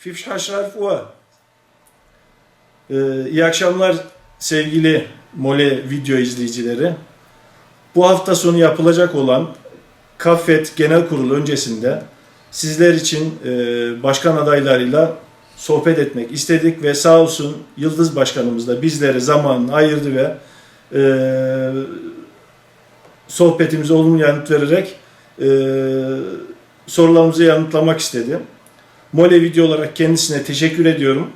Fifşhaşraf Ua. İyi akşamlar sevgili Mole video izleyicileri. Bu hafta sonu yapılacak olan Kaffet Genel Kurulu öncesinde sizler için başkan adaylarıyla sohbet etmek istedik ve sağ olsun Yıldız Başkanımız da bizlere zamanını ayırdı ve sohbetimize olumlu yanıt vererek sorularımızı yanıtlamak istedi. Mole video olarak kendisine teşekkür ediyorum.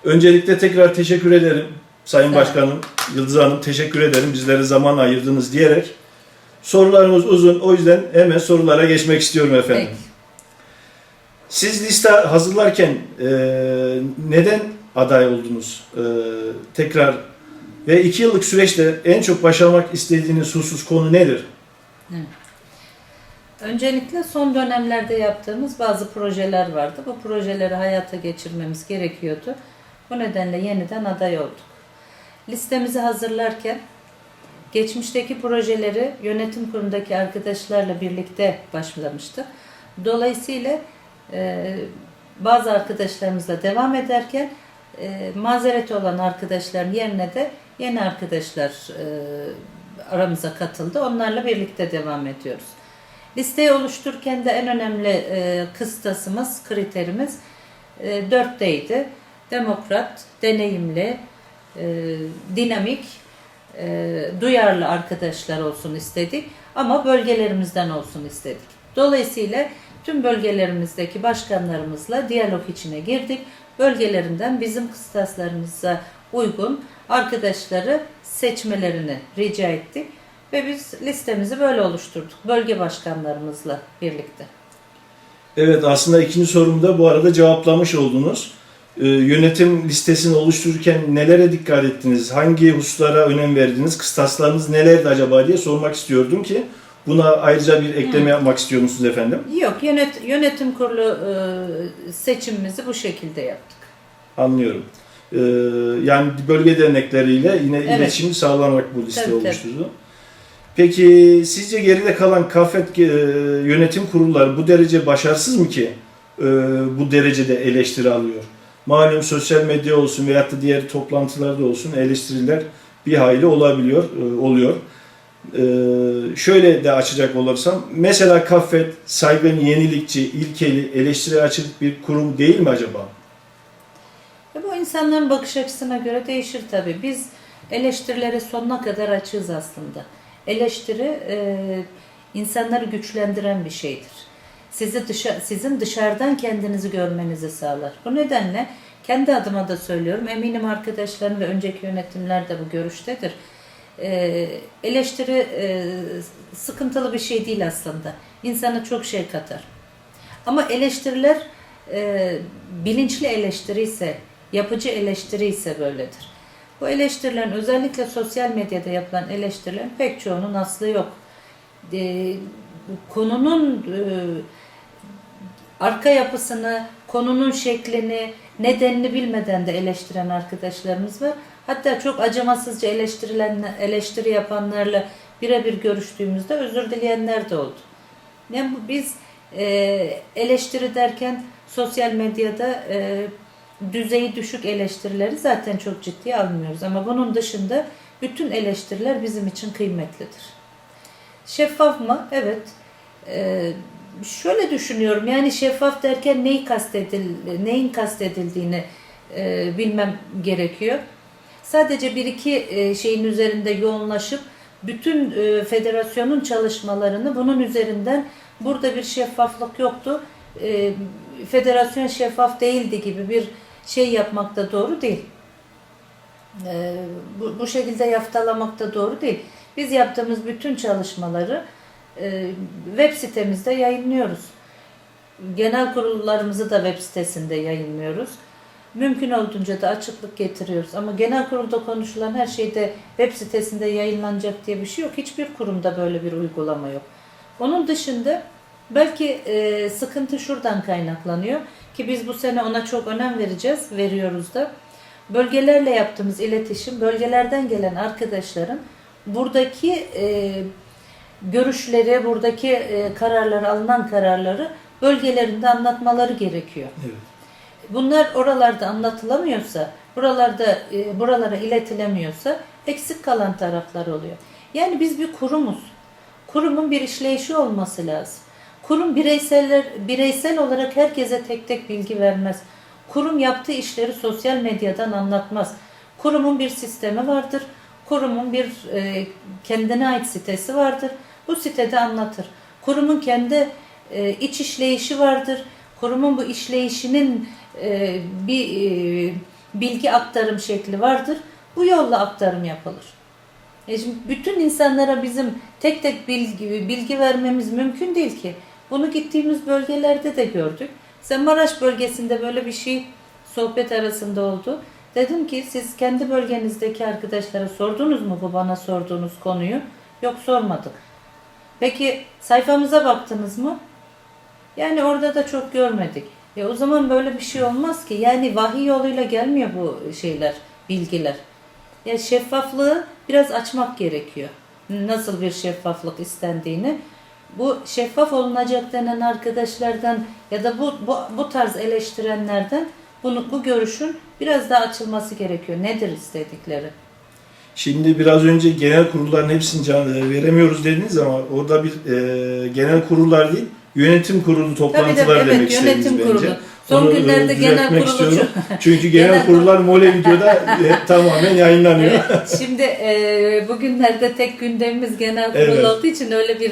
Öncelikle tekrar teşekkür ederim Sayın Başkanım, Yıldız Hanım teşekkür ederim bizlere zaman ayırdınız diyerek. Sorularımız uzun, o yüzden hemen sorulara geçmek istiyorum efendim. Peki. Siz liste hazırlarken neden aday oldunuz? Tekrar ve 2 yıllık süreçte en çok başarmak istediğiniz husus konu nedir? Evet. Öncelikle son dönemlerde yaptığımız bazı projeler vardı. Bu projeleri hayata geçirmemiz gerekiyordu. Bu nedenle yeniden aday olduk. Listemizi hazırlarken geçmişteki projeleri yönetim kurulundaki arkadaşlarla birlikte başlamıştık. Dolayısıyla bazı arkadaşlarımızla devam ederken mazereti olan arkadaşların yerine de yeni arkadaşlar aramıza katıldı. Onlarla birlikte devam ediyoruz. Listeyi oluştururken de en önemli kıstasımız, kriterimiz 4'teydi. Demokrat, deneyimli, dinamik, duyarlı arkadaşlar olsun istedik ama bölgelerimizden olsun istedik. Dolayısıyla tüm bölgelerimizdeki başkanlarımızla diyalog içine girdik. Bölgelerinden bizim kıstaslarımıza uygun arkadaşları seçmelerini rica ettik. Ve biz listemizi böyle oluşturduk. Bölge başkanlarımızla birlikte. Evet, aslında ikinci sorumu da bu arada cevaplamış oldunuz. Yönetim listesini oluştururken nelere dikkat ettiniz? Hangi hususlara önem verdiniz? Kıstaslarınız nelerdi acaba diye sormak istiyordum ki buna ayrıca bir ekleme yapmak istiyor musunuz efendim? Yok, yönetim kurulu seçimimizi bu şekilde yaptık. Anlıyorum. Yani bölge dernekleriyle yine iletişim sağlanarak bu liste oluşturdu. Peki sizce geride kalan Kaffet yönetim kurulları bu derece başarısız mı ki bu derecede eleştiri alıyor? Malum sosyal medya olsun veyahut da diğer toplantılarda olsun eleştiriler bir hayli oluyor. Şöyle de açacak olursam, mesela Kaffet saygın, yenilikçi, ilkeli, eleştiriye açık bir kurum değil mi acaba? Bu insanların bakış açısına göre değişir tabii. Biz eleştirilere sonuna kadar açığız aslında. Eleştiri insanları güçlendiren bir şeydir. Sizin dışarıdan kendinizi görmenizi sağlar. Bu nedenle kendi adıma da söylüyorum. Eminim arkadaşlarım ve önceki yönetimler de bu görüştedir. Eleştiri sıkıntılı bir şey değil aslında. İnsana çok şey katar. Ama eleştiriler bilinçli eleştiri ise, yapıcı eleştiri ise böyledir. Bu eleştirilerin özellikle sosyal medyada yapılan eleştirilerin pek çoğunun aslı yok. Konunun arka yapısını, konunun şeklini, nedenini bilmeden de eleştiren arkadaşlarımız var. Hatta çok acımasızca eleştiri yapanlarla birebir görüştüğümüzde özür dileyenler de oldu. Yani biz eleştiri derken sosyal medyada düzeyi düşük eleştirileri zaten çok ciddiye almıyoruz. Ama bunun dışında bütün eleştiriler bizim için kıymetlidir. Şeffaf mı? Evet. Şöyle düşünüyorum. Yani şeffaf derken neyin kastedildiğini bilmem gerekiyor. Sadece bir iki şeyin üzerinde yoğunlaşıp bütün federasyonun çalışmalarını bunun üzerinden burada bir şeffaflık yoktu. Federasyon şeffaf değildi gibi bir şey yapmak da doğru değil. Bu şekilde yaftalamak da doğru değil. Biz yaptığımız bütün çalışmaları web sitemizde yayınlıyoruz. Genel kurullarımızı da web sitesinde yayınlıyoruz. Mümkün olduğunca da açıklık getiriyoruz. Ama genel kurulda konuşulan her şey de web sitesinde yayınlanacak diye bir şey yok. Hiçbir kurumda böyle bir uygulama yok. Onun dışında belki sıkıntı şuradan kaynaklanıyor ki biz bu sene ona çok önem veriyoruz da. Bölgelerle yaptığımız iletişim, bölgelerden gelen arkadaşların buradaki görüşleri, buradaki alınan kararları bölgelerinde anlatmaları gerekiyor. Evet. Bunlar oralarda anlatılamıyorsa, buralara iletilemiyorsa eksik kalan taraflar oluyor. Yani biz bir kurumuz. Kurumun bir işleyişi olması lazım. Kurum bireysel olarak herkese tek tek bilgi vermez. Kurum yaptığı işleri sosyal medyadan anlatmaz. Kurumun bir sistemi vardır. Kurumun bir kendine ait sitesi vardır. Bu sitede anlatır. Kurumun kendi iç işleyişi vardır. Kurumun bu işleyişinin bir bilgi aktarım şekli vardır. Bu yolla aktarım yapılır. Şimdi bütün insanlara bizim tek tek bilgi vermemiz mümkün değil ki. Bunu gittiğimiz bölgelerde de gördük. Sen Maraş bölgesinde böyle bir şey sohbet arasında oldu. Dedim ki siz kendi bölgenizdeki arkadaşlara sordunuz mu bu bana sorduğunuz konuyu? Yok, sormadık. Peki sayfamıza baktınız mı? Yani orada da çok görmedik. O zaman böyle bir şey olmaz ki. Yani vahiy yoluyla gelmiyor bu şeyler, bilgiler. Ya şeffaflığı biraz açmak gerekiyor. Nasıl bir şeffaflık istendiğini. Bu şeffaf olunacak denen arkadaşlardan ya da bu tarz eleştirenlerden bu görüşün biraz daha açılması gerekiyor. Nedir istedikleri? Şimdi biraz önce genel kurulların hepsini veremiyoruz dediniz ama orada bir genel kurullar değil, yönetim kurulu toplantıları evet, demek istediniz yönetim bence. kurulu. Son Onu günlerde genel kurulu istiyorum. Çünkü genel kurullar Mole videoda tamamen yayınlanıyor. Evet, şimdi bugünlerde tek gündemimiz genel kurul Evet. olduğu için öyle bir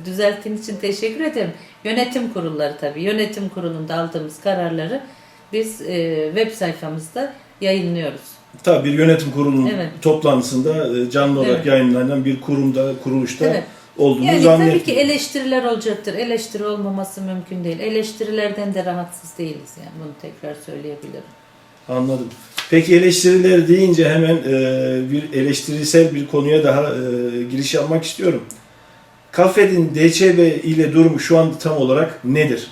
düzelttiğin için teşekkür ederim. Yönetim kurulları tabii. Yönetim kurulunda aldığımız kararları biz web sayfamızda yayınlıyoruz. Tabii bir yönetim kurulunun Evet. toplantısında canlı olarak Evet. yayınlanan bir kurumda, kuruluşta Evet. olduğunu Yani zannetmiyorum. tabii ki eleştiriler olacaktır. Eleştiri olmaması mümkün değil. Eleştirilerden de rahatsız değiliz yani. Bunu tekrar söyleyebilirim. Anladım. Peki eleştiriler deyince hemen bir eleştirisel bir konuya daha giriş yapmak istiyorum. Kafed'in DÇB ile durumu şu anda tam olarak nedir?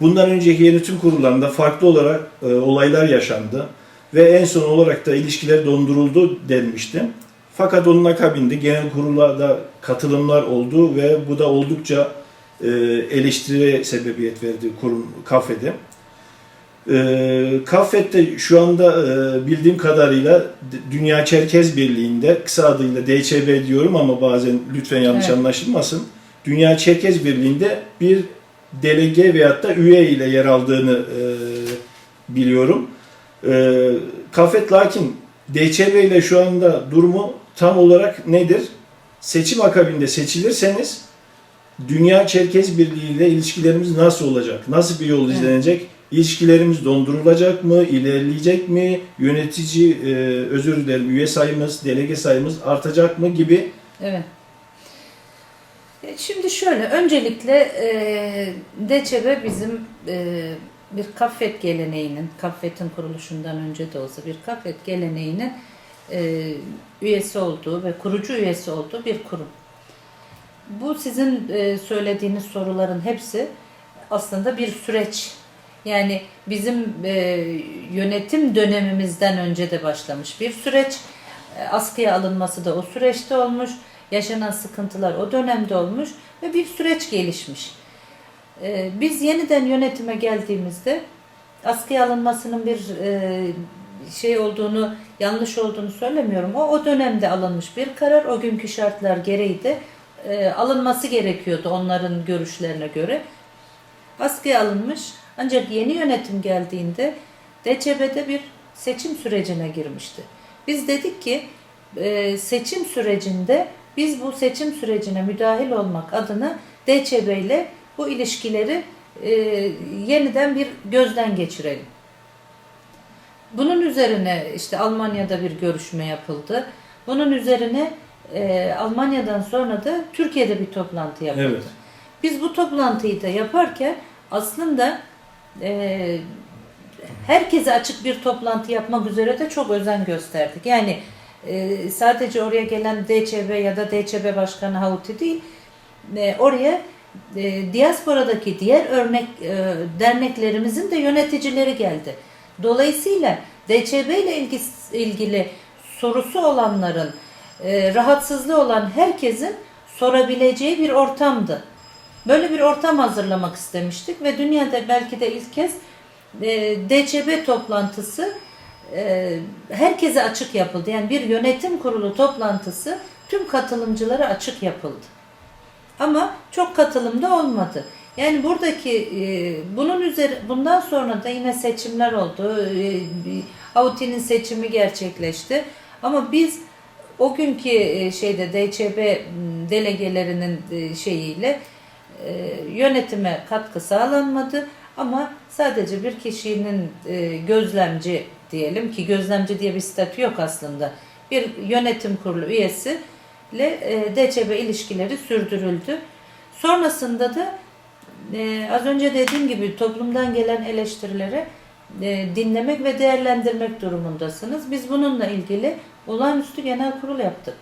Bundan önceki yönetim kurullarında farklı olarak olaylar yaşandı ve en son olarak da ilişkiler donduruldu denmişti. Fakat onun akabinde genel kurula da katılımlar oldu ve bu da oldukça eleştiriye sebebiyet verdi kurum Kafed'e. Kafet'te şu anda bildiğim kadarıyla Dünya Çerkez Birliği'nde, kısa adıyla DÇB diyorum ama bazen lütfen yanlış anlaşılmasın. Dünya Çerkez Birliği'nde bir delege veyahut da üye ile yer aldığını biliyorum. Kafet lakin DÇB ile şu anda durumu tam olarak nedir? Seçim akabinde seçilirseniz Dünya Çerkez Birliği ile ilişkilerimiz nasıl olacak? Nasıl bir yol izlenecek? İlişkilerimiz dondurulacak mı? İlerleyecek mi? Yönetici, özür dilerim, üye sayımız, delege sayımız artacak mı gibi? Evet. Şimdi şöyle, öncelikle DÇB bizim bir Kafet geleneğinin, Kafet'in kuruluşundan önce de olsa bir Kafet geleneğinin üyesi olduğu ve kurucu üyesi olduğu bir kurum. Bu sizin söylediğiniz soruların hepsi aslında bir süreç. Yani bizim yönetim dönemimizden önce de başlamış bir süreç. Askıya alınması da o süreçte olmuş. Yaşanan sıkıntılar o dönemde olmuş ve bir süreç gelişmiş. Biz yeniden yönetime geldiğimizde askıya alınmasının bir yanlış olduğunu söylemiyorum. O dönemde alınmış bir karar. O günkü şartlar gereği de alınması gerekiyordu onların görüşlerine göre. Askıya alınmış. Ancak yeni yönetim geldiğinde DÇB'de bir seçim sürecine girmişti. Biz dedik ki seçim sürecinde biz bu seçim sürecine müdahil olmak adına DÇB ile bu ilişkileri yeniden bir gözden geçirelim. Bunun üzerine işte Almanya'da bir görüşme yapıldı. Bunun üzerine Almanya'dan sonra da Türkiye'de bir toplantı yapıldı. Evet. Biz bu toplantıyı da yaparken aslında herkese açık bir toplantı yapmak üzere de çok özen gösterdik. Yani sadece oraya gelen DÇB ya da DÇB Başkanı Havuti değil, oraya diasporadaki diğer derneklerimizin de yöneticileri geldi. Dolayısıyla DÇB ile ilgili sorusu olanların, rahatsızlığı olan herkesin sorabileceği bir ortamdı. Böyle bir ortam hazırlamak istemiştik ve dünyada belki de ilk kez DÇB toplantısı herkese açık yapıldı. Yani bir yönetim kurulu toplantısı tüm katılımcılara açık yapıldı. Ama çok katılım da olmadı. Yani buradaki bundan sonra da yine seçimler oldu. AUTİ'nin seçimi gerçekleşti. Ama biz o günkü DÇB delegelerinin şeyiyle yönetime katkı sağlanmadı. Ama sadece bir kişinin gözlemci diyelim ki gözlemci diye bir statü yok aslında. Bir yönetim kurulu üyesi ile DÇB ilişkileri sürdürüldü. Sonrasında da az önce dediğim gibi toplumdan gelen eleştirileri dinlemek ve değerlendirmek durumundasınız. Biz bununla ilgili olağanüstü genel kurul yaptık.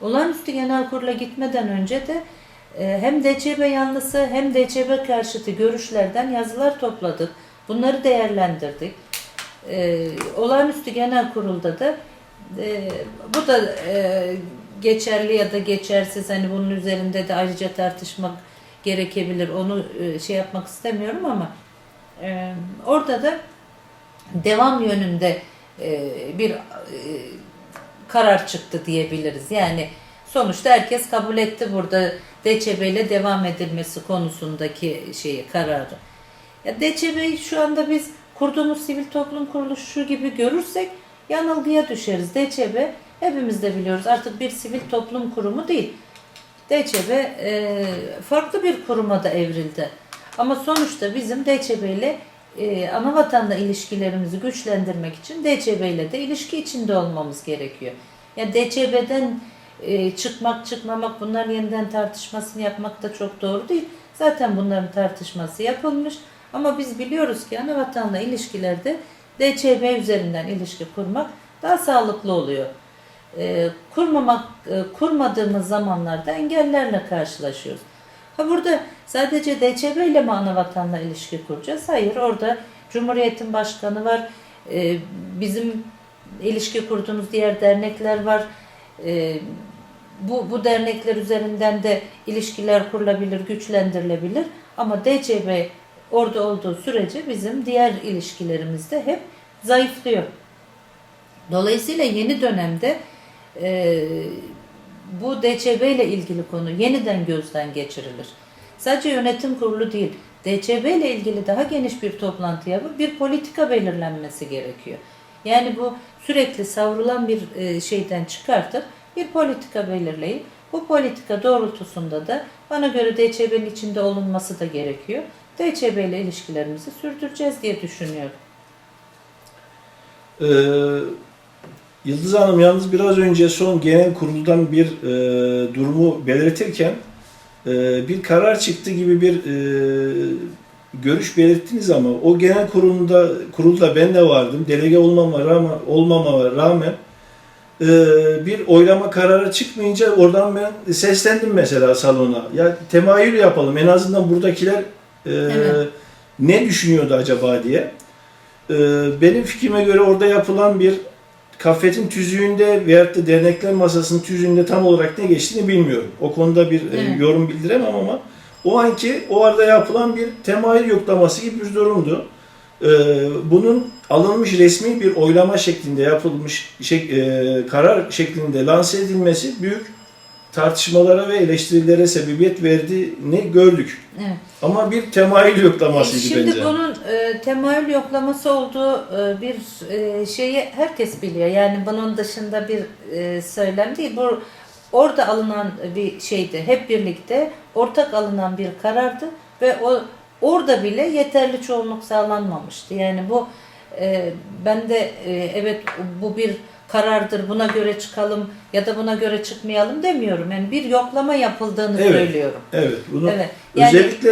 Olağanüstü genel kurula gitmeden önce de hem DÇB yanlısı hem DÇB karşıtı görüşlerden yazılar topladık. Bunları değerlendirdik. Olağanüstü genel kurulda da bu da geçerli ya da geçersiz, hani bunun üzerinde de ayrıca tartışmak gerekebilir. Onu şey yapmak istemiyorum ama orada da devam yönünde bir karar çıktı diyebiliriz. Yani sonuçta herkes kabul etti burada DÇB ile devam edilmesi konusundaki kararı. Ya DÇB'yi şu anda biz kurduğumuz sivil toplum kuruluşu gibi görürsek yanılgıya düşeriz. DÇB hepimiz de biliyoruz artık bir sivil toplum kurumu değil. DÇB farklı bir kuruma da evrildi. Ama sonuçta bizim DÇB ile anavatanla ilişkilerimizi güçlendirmek için DÇB ile de ilişki içinde olmamız gerekiyor. Yani DÇB'den çıkmak çıkmamak, bunların yeniden tartışmasını yapmak da çok doğru değil. Zaten bunların tartışması yapılmış. Ama biz biliyoruz ki anavatanla ilişkilerde DÇB üzerinden ilişki kurmak daha sağlıklı oluyor. Kurmadığımız zamanlarda engellerle karşılaşıyoruz. Burada sadece DÇB ile mi anavatanla ilişki kuracağız? Hayır, orada Cumhuriyet'in başkanı var, bizim ilişki kurduğumuz diğer dernekler var. Bu dernekler üzerinden de ilişkiler kurulabilir, güçlendirilebilir. Ama DÇB orada olduğu sürece bizim diğer ilişkilerimiz de hep zayıflıyor. Dolayısıyla yeni dönemde bu DÇB ile ilgili konu yeniden gözden geçirilir. Sadece yönetim kurulu değil, DÇB ile ilgili daha geniş bir toplantı yapıp bir politika belirlenmesi gerekiyor. Yani bu sürekli savrulan bir şeyden çıkartıp bir politika belirleyip bu politika doğrultusunda da bana göre DÇB'nin içinde olunması da gerekiyor. DÇB ile ilişkilerimizi sürdüreceğiz diye düşünüyorum. Yıldız Hanım, yalnız biraz önce son genel kuruldan bir durumu belirtirken bir karar çıktı gibi bir görüş belirttiniz ama o genel kurulda ben de vardım. Delege olmama rağmen bir oylama kararı çıkmayınca oradan ben seslendim mesela salona. Ya temayül yapalım, en azından buradakiler Evet. ne düşünüyordu acaba diye. Benim fikrime göre orada yapılan bir kafetin tüzüğünde veyahut da dernekler masasının tüzüğünde tam olarak ne geçtiğini bilmiyorum. O konuda bir yorum bildiremem ama o arada yapılan bir temayül yoklaması gibi bir durumdu. Bunun alınmış resmi bir oylama şeklinde yapılmış karar şeklinde lanse edilmesi büyük tartışmalara ve eleştirilere sebebiyet verdiğini gördük. Evet. Ama bir temayül yoklamasıydı bence. Şimdi bunun temayül yoklaması olduğu bir şeyi herkes biliyor. Yani bunun dışında bir söylem değil. Bu orada alınan bir şeydi. Hep birlikte ortak alınan bir karardı ve orada bile yeterli çoğunluk sağlanmamıştı. Yani bu ben de evet bu bir karardır, buna göre çıkalım ya da buna göre çıkmayalım demiyorum. Yani bir yoklama yapıldığını söylüyorum. Evet. Bunu Yani, özellikle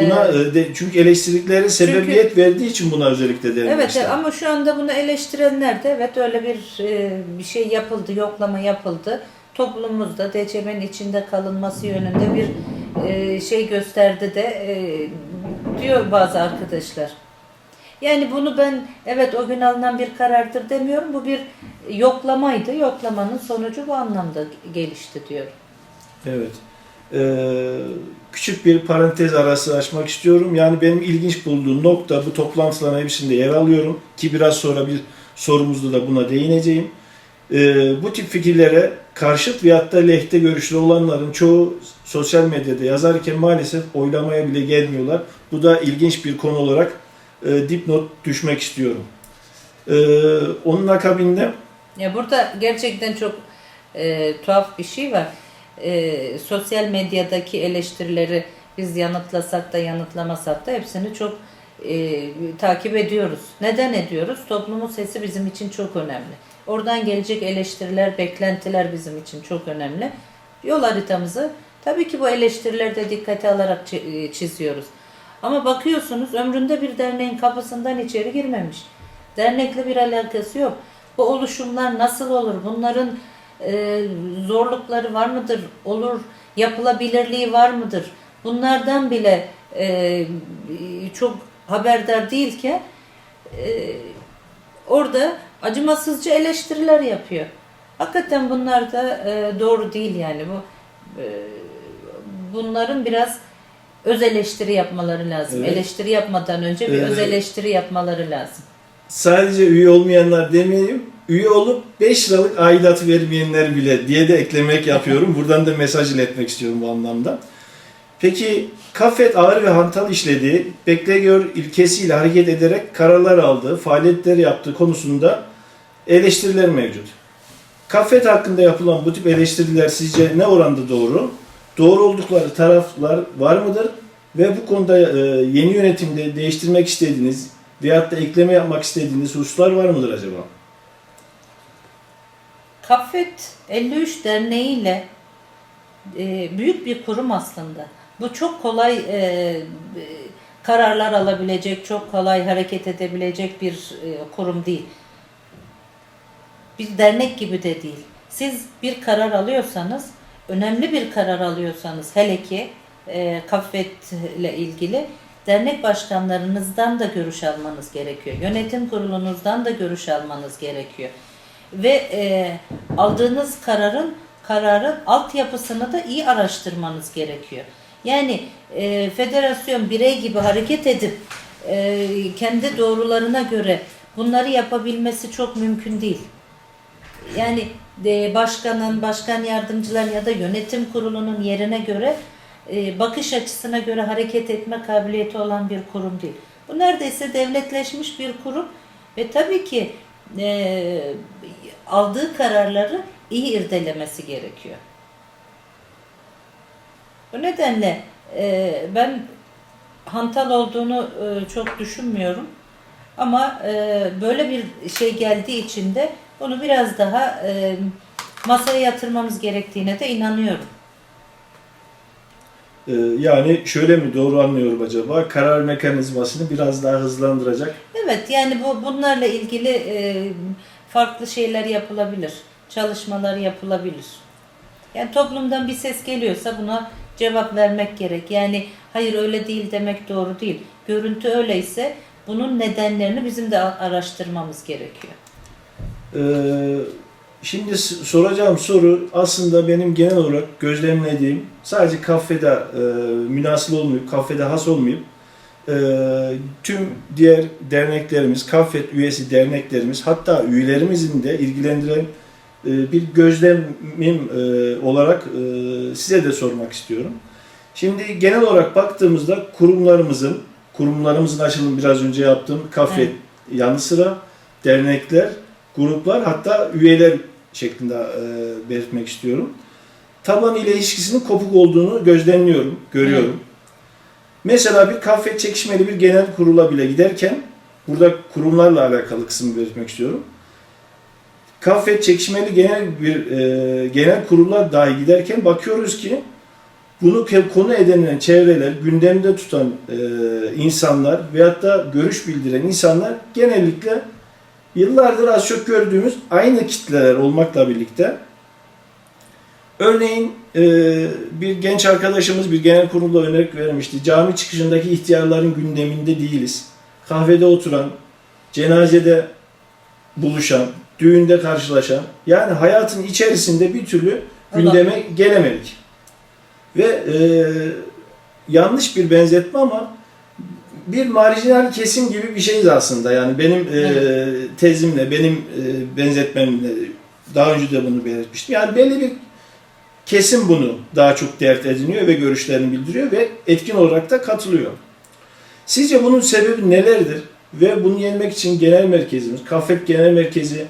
buna çünkü eleştiriklere sebebiyet verdiği için buna özellikle denilmişler. Evet, ama şu anda bunu eleştirenler de evet öyle bir şey yapıldı, yoklama yapıldı. Toplumumuzda DÇB'nin içinde kalınması yönünde bir şey gösterdi de diyor bazı arkadaşlar. Yani bunu ben evet o gün alınan bir karardır demiyorum. Bu bir yoklamaydı. Yoklamanın sonucu bu anlamda gelişti diyorum. Evet. küçük bir parantez arası açmak istiyorum. Yani benim ilginç bulduğum nokta, bu toplantıların hepsinde yer alıyorum ki biraz sonra bir sorumuzda da buna değineceğim. Bu tip fikirlere karşıt veyahut da lehte görüşlü olanların çoğu sosyal medyada yazarken maalesef oylamaya bile gelmiyorlar. Bu da ilginç bir konu olarak dipnot düşmek istiyorum. Onun akabinde Ya burada gerçekten çok tuhaf bir şey var. Sosyal medyadaki eleştirileri biz yanıtlasak da yanıtlamasak da hepsini çok takip ediyoruz. Neden ediyoruz? Toplumun sesi bizim için çok önemli. Oradan gelecek eleştiriler, beklentiler bizim için çok önemli. Yol haritamızı tabii ki bu eleştirileri de dikkate alarak çiziyoruz. Ama bakıyorsunuz ömründe bir derneğin kapısından içeri girmemiş. Dernekle bir alakası yok. Bu oluşumlar nasıl olur? Bunların zorlukları var mıdır? Olur. Yapılabilirliği var mıdır? Bunlardan bile çok haberdar değilken orada acımasızca eleştiriler yapıyor. Hakikaten bunlar da doğru değil yani. Bunların biraz öz eleştiri yapmaları lazım. Evet. Eleştiri yapmadan önce bir öz eleştiri yapmaları lazım. Sadece üye olmayanlar demeyeyim, üye olup 5 liralık aidatı vermeyenler bile diye de eklemek yapıyorum. Buradan da mesaj iletmek istiyorum bu anlamda. Peki Kaffet ağır ve hantal işlediği, bekle gör ilkesiyle hareket ederek kararlar aldığı, faaliyetler yaptığı konusunda eleştiriler mevcut. Kaffet hakkında yapılan bu tip eleştiriler sizce ne oranda doğru? Doğru oldukları taraflar var mıdır? Ve bu konuda yeni yönetimde değiştirmek istediğiniz veyahut da ekleme yapmak istediğiniz hususlar var mıdır acaba? Kaffet 53 Derneği ile büyük bir kurum aslında. Bu çok kolay kararlar alabilecek, çok kolay hareket edebilecek bir kurum değil. Bir dernek gibi de değil. Siz bir karar alıyorsanız, önemli bir karar alıyorsanız, hele ki Kaffet ile ilgili dernek başkanlarınızdan da görüş almanız gerekiyor. Yönetim kurulunuzdan da görüş almanız gerekiyor. Ve aldığınız kararın altyapısını da iyi araştırmanız gerekiyor. Yani federasyon birey gibi hareket edip kendi doğrularına göre bunları yapabilmesi çok mümkün değil. Yani başkanın, başkan yardımcıların ya da yönetim kurulunun yerine göre bakış açısına göre hareket etme kabiliyeti olan bir kurum değil. Bu neredeyse devletleşmiş bir kurum ve tabii ki aldığı kararları iyi irdelemesi gerekiyor. Bu nedenle ben hantal olduğunu çok düşünmüyorum. Ama böyle bir şey geldiği için de bunu biraz daha masaya yatırmamız gerektiğine de inanıyorum. Yani şöyle mi doğru anlıyorum acaba? Karar mekanizmasını biraz daha hızlandıracak. Evet, yani bunlarla ilgili farklı şeyler yapılabilir. Çalışmalar yapılabilir. Yani toplumdan bir ses geliyorsa buna cevap vermek gerek. Yani hayır öyle değil demek doğru değil. Görüntü öyleyse bunun nedenlerini bizim de araştırmamız gerekiyor. Şimdi soracağım soru aslında benim genel olarak gözlemlediğim, sadece kafede münhasır olmayıp, kafede has olmayıp tüm diğer derneklerimiz, Kaffet üyesi derneklerimiz, hatta üyelerimizin de ilgilendiren bir gözlemim olarak size de sormak istiyorum. Şimdi genel olarak baktığımızda kurumlarımızın açılımı biraz önce yaptığım Kaffet evet. yanı sıra dernekler, gruplar, hatta üyeler şeklinde belirtmek istiyorum. Taban ile ilişkisinin kopuk olduğunu gözlemliyorum, görüyorum. Evet. Mesela bir Kaffet çekişmeli bir genel kurula bile giderken, burada kurumlarla alakalı kısmı belirtmek istiyorum. Kaffet çekişmeli genel kurula dahi giderken bakıyoruz ki bunu konu edinen çevreler, gündemde tutan insanlar veyahut da görüş bildiren insanlar genellikle yıllardır az çok gördüğümüz aynı kitleler olmakla birlikte, örneğin bir genç arkadaşımız bir genel kurulda örnek vermişti. Cami çıkışındaki ihtiyarların gündeminde değiliz. Kahvede oturan, cenazede buluşan, düğünde karşılaşan, yani hayatın içerisinde bir türlü gündeme gelemedik. Ve yanlış bir benzetme ama bir marjinal kesim gibi bir şeyiz aslında. Yani benim tezimle, benim benzetmemle daha önce de bunu belirtmiştim. Yani belli bir kesim bunu daha çok dert ediniyor ve görüşlerini bildiriyor ve etkin olarak da katılıyor. Sizce bunun sebebi nelerdir? Ve bunu yenmek için genel merkezimiz, KAFET Genel Merkezi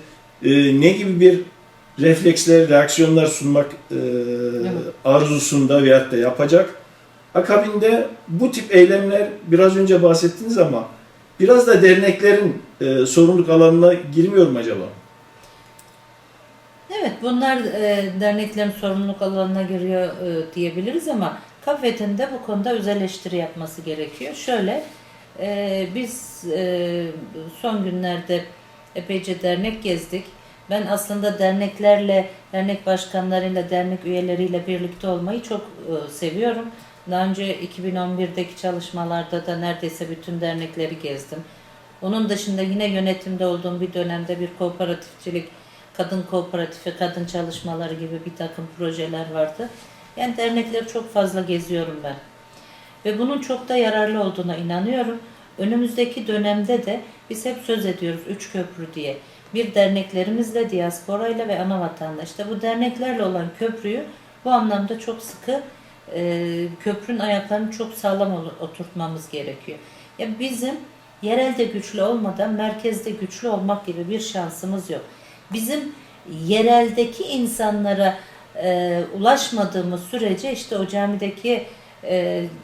ne gibi bir refleksler, reaksiyonlar sunmak arzusunda veyahut da yapacak? Akabinde bu tip eylemler biraz önce bahsettiniz ama biraz da derneklerin sorumluluk alanına girmiyor mu acaba? Evet, bunlar derneklerin sorumluluk alanına giriyor diyebiliriz ama KAFET'in de bu konuda öz eleştiri yapması gerekiyor. Şöyle, biz son günlerde epeyce dernek gezdik. Ben aslında derneklerle, dernek başkanlarıyla, dernek üyeleriyle birlikte olmayı çok seviyorum. Daha önce 2011'deki çalışmalarda da neredeyse bütün dernekleri gezdim. Onun dışında yine yönetimde olduğum bir dönemde bir kooperatifçilik, kadın kooperatifi, kadın çalışmaları gibi bir takım projeler vardı. Yani dernekleri çok fazla geziyorum ben. Ve bunun çok da yararlı olduğuna inanıyorum. Önümüzdeki dönemde de biz hep söz ediyoruz 3 köprü diye. Bir derneklerimizle, diasporayla ve anavatanla. İşte bu derneklerle olan köprüyü bu anlamda çok sıkı, köprünün ayaklarını çok sağlam oturtmamız gerekiyor. Ya bizim yerelde güçlü olmadan merkezde güçlü olmak gibi bir şansımız yok. Bizim yereldeki insanlara ulaşmadığımız sürece işte o camideki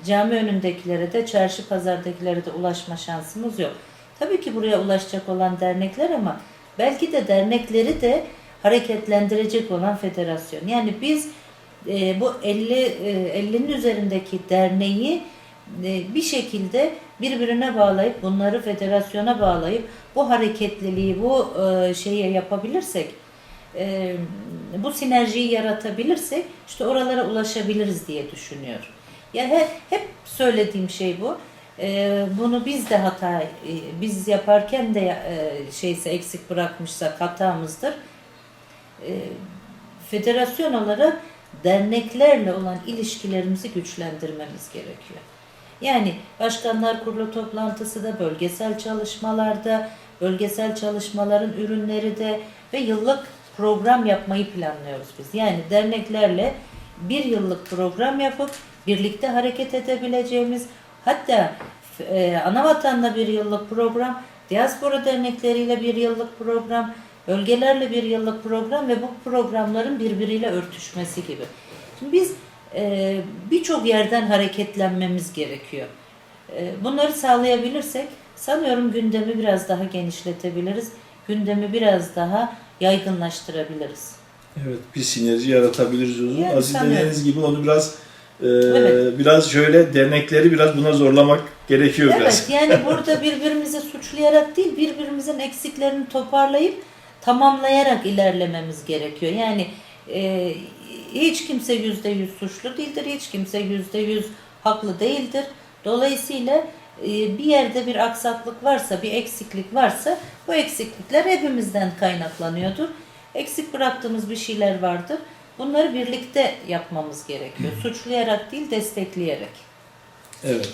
cami önündekilere de çarşı pazardakilere de ulaşma şansımız yok. Tabii ki buraya ulaşacak olan dernekler ama belki de dernekleri de hareketlendirecek olan federasyon. Yani biz bu 50'nin üzerindeki derneği bir şekilde birbirine bağlayıp bunları federasyona bağlayıp bu hareketliliği bu şeyi yapabilirsek bu sinerjiyi yaratabilirsek işte oralara ulaşabiliriz diye düşünüyorum. Ya hep söylediğim şey bu. Bunu biz de biz yaparken de şeyse eksik bırakmışsak hatamızdır. Federasyon olarak derneklerle olan ilişkilerimizi güçlendirmemiz gerekiyor. Yani Başkanlar Kurulu toplantısı da, bölgesel çalışmalarda, bölgesel çalışmaların ürünleri de ve yıllık program yapmayı planlıyoruz biz. Yani derneklerle bir yıllık program yapıp birlikte hareket edebileceğimiz, hatta Anavatan'la bir yıllık program, diaspora dernekleriyle bir yıllık program, bölgelerle bir yıllık program ve bu programların birbiriyle örtüşmesi gibi. Şimdi biz birçok yerden hareketlenmemiz gerekiyor. Bunları sağlayabilirsek sanıyorum gündemi biraz daha genişletebiliriz. Gündemi biraz daha yaygınlaştırabiliriz. Evet, bir sinerji yaratabiliriz o zaman. Yani Aziz dediğiniz gibi onu biraz evet. biraz şöyle dernekleri biraz buna zorlamak gerekiyor biraz. Evet, yani burada birbirimizi suçlayarak değil, birbirimizin eksiklerini toparlayıp tamamlayarak ilerlememiz gerekiyor. Yani hiç kimse %100 suçlu değildir, hiç kimse %100 haklı değildir. Dolayısıyla bir yerde bir aksaklık varsa, bir eksiklik varsa bu eksiklikler hepimizden kaynaklanıyordur. Eksik bıraktığımız bir şeyler vardır. Bunları birlikte yapmamız gerekiyor. Suçlayarak değil, destekleyerek. Evet.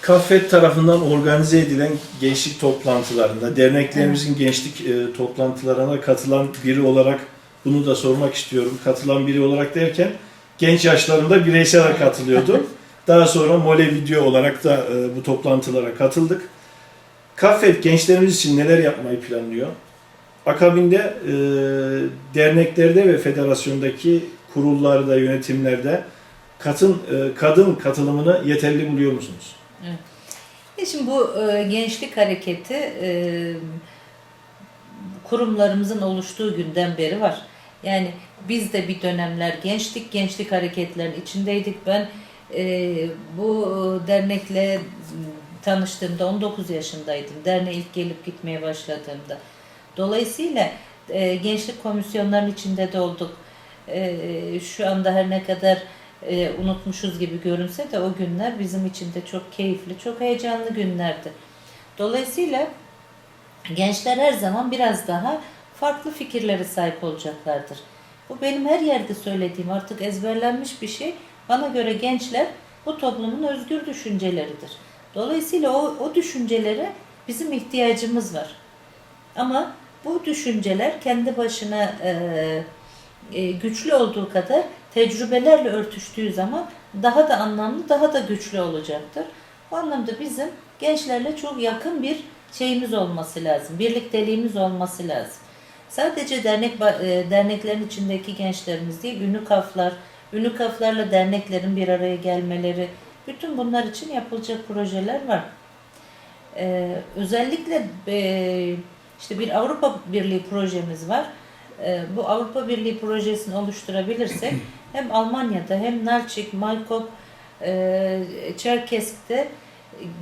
KAFET tarafından organize edilen gençlik toplantılarında, derneklerimizin gençlik toplantılarına katılan biri olarak bunu da sormak istiyorum. Katılan biri olarak derken genç yaşlarında bireysel katılıyordum. Daha sonra Mole Video olarak da bu toplantılara katıldık. KAFET gençlerimiz için neler yapmayı planlıyor? Akabinde derneklerde ve federasyondaki kurullarda, yönetimlerde kadın katılımını yeterli buluyor musunuz? Evet. Şimdi bu gençlik hareketi kurumlarımızın oluştuğu günden beri var. Yani biz de bir dönemler gençlik hareketlerinin içindeydik. Ben bu dernekle tanıştığımda 19 yaşındaydım. Derneğe ilk gelip gitmeye başladığımda. Dolayısıyla gençlik komisyonlarının içinde de olduk. Şu anda her ne kadar unutmuşuz gibi görünse de o günler bizim için de çok keyifli, çok heyecanlı günlerdi. Dolayısıyla gençler her zaman biraz daha farklı fikirlere sahip olacaklardır. Bu benim her yerde söylediğim artık ezberlenmiş bir şey. Bana göre gençler bu toplumun özgür düşünceleridir. Dolayısıyla o düşüncelere bizim ihtiyacımız var. Ama bu düşünceler kendi başına güçlü olduğu kadar tecrübelerle örtüştüğü zaman daha da anlamlı, daha da güçlü olacaktır. Bu anlamda bizim gençlerle çok yakın bir şeyimiz olması lazım, birlikteliğimiz olması lazım. Sadece derneklerin içindeki gençlerimiz değil, ÜNÜKAF'larla derneklerin bir araya gelmeleri, bütün bunlar için yapılacak projeler var. Özellikle işte bir Avrupa Birliği projemiz var. Bu Avrupa Birliği projesini oluşturabilirsek hem Almanya'da hem Nalçik, Maykop, Çerkezk'te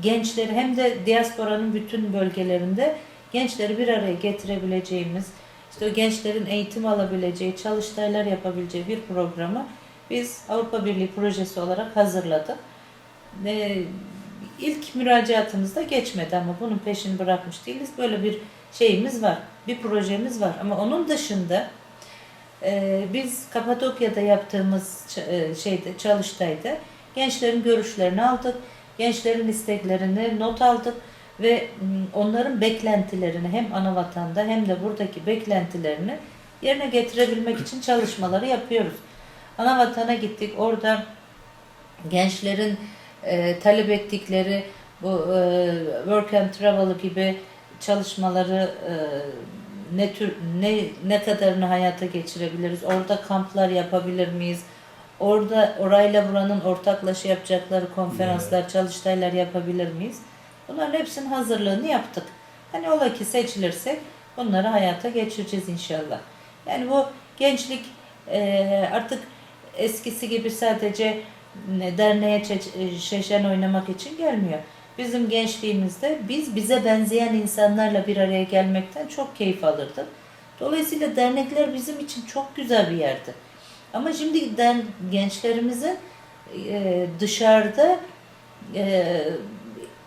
gençleri hem de diasporanın bütün bölgelerinde gençleri bir araya getirebileceğimiz, işte o gençlerin eğitim alabileceği, çalıştaylar yapabileceği bir programı biz Avrupa Birliği projesi olarak hazırladık. İlk müracaatımızda geçmedi ama bunun peşini bırakmış değiliz. Böyle bir şeyimiz var, bir projemiz var. Ama onun dışında biz Kapadokya'da yaptığımız çalıştayda gençlerin görüşlerini aldık, gençlerin isteklerini not aldık ve onların beklentilerini hem anavatanda hem de buradaki beklentilerini yerine getirebilmek için çalışmaları yapıyoruz. Anavatana gittik, orada gençlerin talep ettikleri bu work and travel gibi çalışmaları ne kadarını hayata geçirebiliriz? Orada kamplar yapabilir miyiz? Orayla buranın ortaklaşa yapacakları konferanslar, çalıştaylar yapabilir miyiz? Bunların hepsinin hazırlığını yaptık. Hani ola ki seçilirsek bunları hayata geçireceğiz inşallah. Yani bu gençlik artık eskisi gibi sadece derneğe şeşen oynamak için gelmiyor. Bizim gençliğimizde biz bize benzeyen insanlarla bir araya gelmekten çok keyif alırdık. Dolayısıyla dernekler bizim için çok güzel bir yerdi. Ama şimdi gençlerimizin dışarıda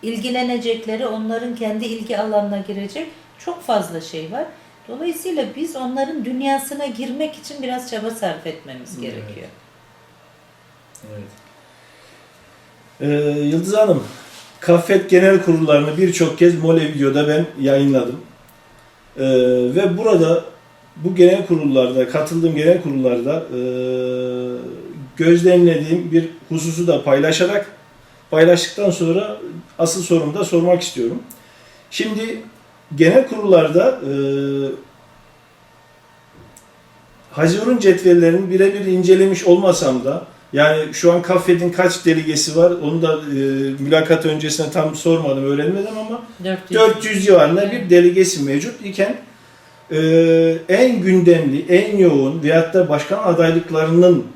ilgilenecekleri, onların kendi ilgi alanına girecek çok fazla şey var. Dolayısıyla biz onların dünyasına girmek için biraz çaba sarf etmemiz gerekiyor. Evet. Yıldız Hanım, Kaffet genel kurullarını birçok kez Mole Video'da ben yayınladım. Ve burada bu genel kurullarda, katıldığım genel kurullarda gözlemlediğim bir hususu da paylaştıktan sonra asıl sorumu da sormak istiyorum. Şimdi genel kurullarda Hazirun cetvellerini birebir incelemiş olmasam da, yani şu an Kaffet'in kaç delegesi var onu da mülakat öncesinde tam sormadım, öğrenmedim ama 400 civarında bir delegesi mevcut iken en gündemli, en yoğun veyahut da başkan adaylıklarının,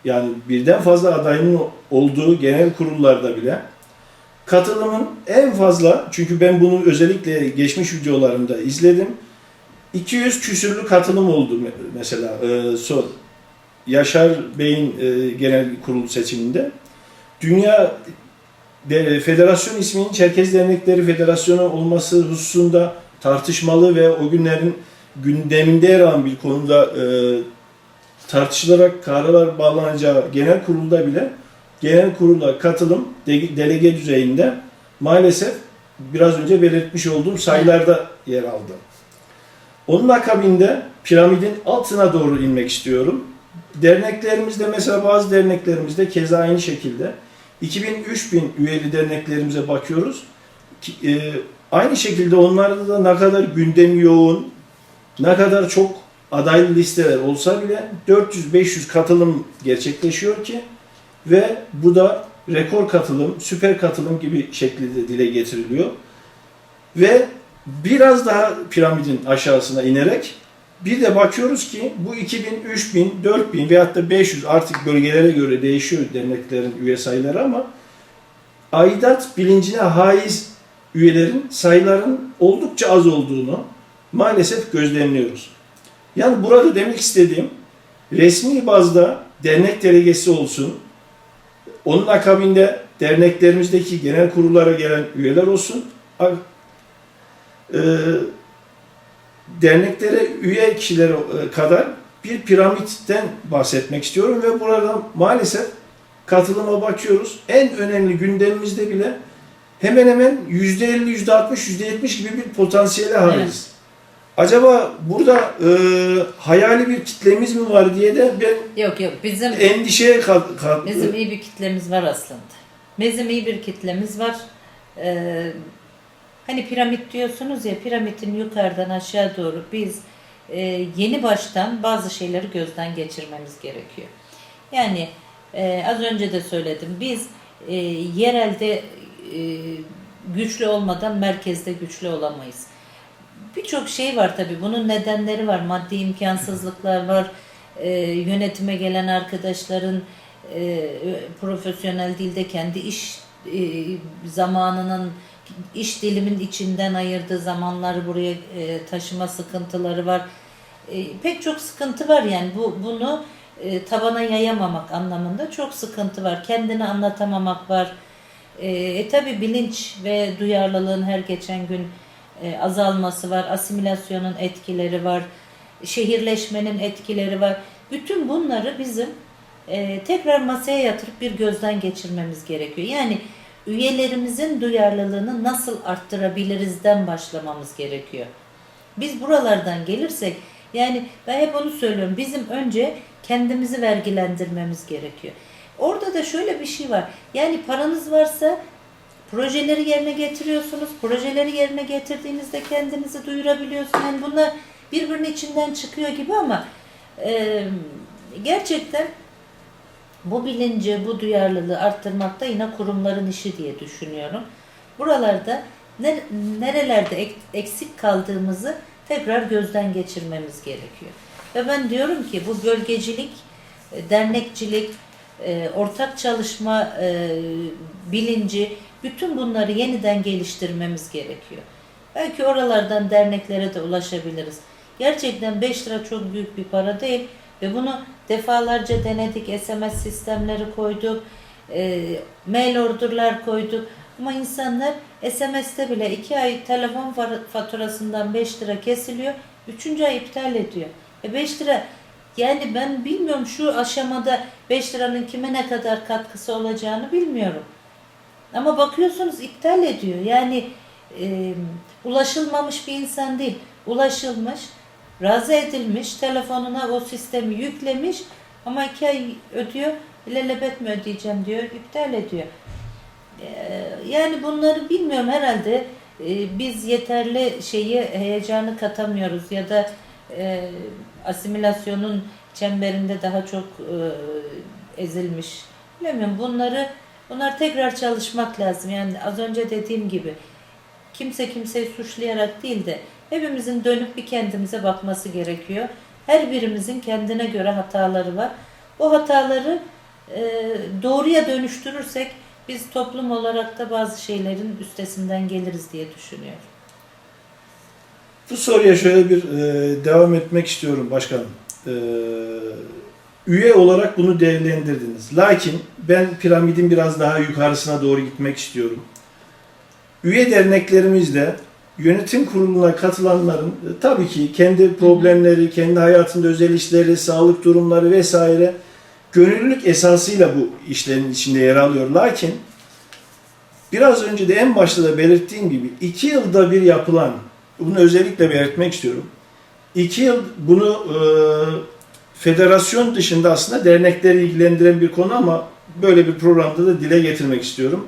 yani birden fazla adayının olduğu genel kurullarda bile katılımın en fazla, çünkü ben bunu özellikle geçmiş videolarımda izledim, 200 küsürlü katılım oldu mesela Yaşar Bey'in genel kurul seçiminde. Dünya Federasyon isminin Çerkez Dernekleri Federasyonu olması hususunda tartışmalı ve o günlerin gündeminde yer alan bir konuda tartışılarak kararlar bağlanacağı genel kurulda bile genel kurula katılım delege düzeyinde maalesef biraz önce belirtmiş olduğum sayılarda yer aldı. Onun akabinde piramidin altına doğru inmek istiyorum. Derneklerimizde mesela bazı derneklerimizde keza aynı şekilde 2000-3000 üyeli derneklerimize bakıyoruz. Aynı şekilde onlarda da ne kadar gündem yoğun, ne kadar çok adaylı listeler olsa bile 400-500 katılım gerçekleşiyor ki ve bu da rekor katılım, süper katılım gibi şekilde dile getiriliyor. Ve biraz daha piramidin aşağısına inerek bir de bakıyoruz ki bu 2000, 3000, 4000 veyahut da 500 artık bölgelere göre değişiyor derneklerin üye sayıları ama aidat bilincine haiz üyelerin sayıların oldukça az olduğunu maalesef gözlemliyoruz. Yani burada demek istediğim resmi bazda dernek delegesi olsun, onun akabinde derneklerimizdeki genel kurullara gelen üyeler olsun, derneklere üye kişilere kadar bir piramitten bahsetmek istiyorum ve burada maalesef katılıma bakıyoruz. En önemli gündemimizde bile hemen hemen %50, %60, %70 gibi bir potansiyele haiz. Evet. Acaba burada hayali bir kitlemiz mi var diye de ben yok bizim endişeye bizim iyi bir kitlemiz var aslında. Bizim iyi bir kitlemiz var. Hani piramit diyorsunuz ya, piramidin yukarıdan aşağı doğru biz yeni baştan bazı şeyleri gözden geçirmemiz gerekiyor. Yani az önce de söyledim, biz yerelde güçlü olmadan merkezde güçlü olamayız. Birçok şey var tabii, bunun nedenleri var, maddi imkansızlıklar var, yönetime gelen arkadaşların profesyonel değil de kendi iş zamanının, iş dilimin içinden ayırdığı zamanları buraya taşıma sıkıntıları var. Pek çok sıkıntı var yani bunu tabana yayamamak anlamında çok sıkıntı var. Kendini anlatamamak var. Tabii bilinç ve duyarlılığın her geçen gün azalması var. Asimilasyonun etkileri var. Şehirleşmenin etkileri var. Bütün bunları bizim tekrar masaya yatırıp bir gözden geçirmemiz gerekiyor. Yani üyelerimizin duyarlılığını nasıl arttırabilirizden başlamamız gerekiyor. Biz buralardan gelirsek, yani ben hep onu söylüyorum, bizim önce kendimizi vergilendirmemiz gerekiyor. Orada da şöyle bir şey var. Yani paranız varsa projeleri yerine getiriyorsunuz. Projeleri yerine getirdiğinizde kendinizi duyurabiliyorsunuz. Yani bunlar birbirinin içinden çıkıyor gibi ama gerçekten bu bilinci, bu duyarlılığı arttırmak da yine kurumların işi diye düşünüyorum. Buralarda nerelerde eksik kaldığımızı tekrar gözden geçirmemiz gerekiyor. Ve ben diyorum ki bu bölgecilik, dernekçilik, ortak çalışma bilinci, bütün bunları yeniden geliştirmemiz gerekiyor. Belki oralardan derneklere de ulaşabiliriz. Gerçekten 5 lira çok büyük bir para değil ve bunu defalarca denedik. SMS sistemleri koyduk, mail order'lar koyduk. Ama insanlar SMS'te bile 2 ay telefon faturasından 5 lira kesiliyor, 3. ay iptal ediyor. 5 lira, yani ben bilmiyorum şu aşamada 5 liranın kime ne kadar katkısı olacağını bilmiyorum. Ama bakıyorsunuz iptal ediyor. Yani ulaşılmamış bir insan değil. Ulaşılmış, razı edilmiş, telefonuna o sistemi yüklemiş ama 2 ay ödüyor. İlelebet mi ödeyeceğim diyor, iptal ediyor. Yani bunları bilmiyorum, herhalde biz yeterli heyecanı katamıyoruz ya da asimilasyonun çemberinde daha çok ezilmiş. Bilmiyorum, bunlar tekrar çalışmak lazım. Yani az önce dediğim gibi kimse kimseyi suçlayarak değil de hepimizin dönüp bir kendimize bakması gerekiyor. Her birimizin kendine göre hataları var. O hataları doğruya dönüştürürsek biz toplum olarak da bazı şeylerin üstesinden geliriz diye düşünüyorum. Bu soruya şöyle bir devam etmek istiyorum başkanım. Üye olarak bunu değerlendirdiniz. Lakin ben piramidin biraz daha yukarısına doğru gitmek istiyorum. Üye derneklerimizde yönetim kuruluna katılanların tabii ki kendi problemleri, kendi hayatında özel işleri, sağlık durumları vesaire gönüllülük esasıyla bu işlerin içinde yer alıyor. Lakin biraz önce de en başta da belirttiğim gibi 2 yılda bir yapılan, bunu özellikle belirtmek istiyorum. 2 yıl bunu federasyon dışında aslında dernekleri ilgilendiren bir konu ama böyle bir programda da dile getirmek istiyorum.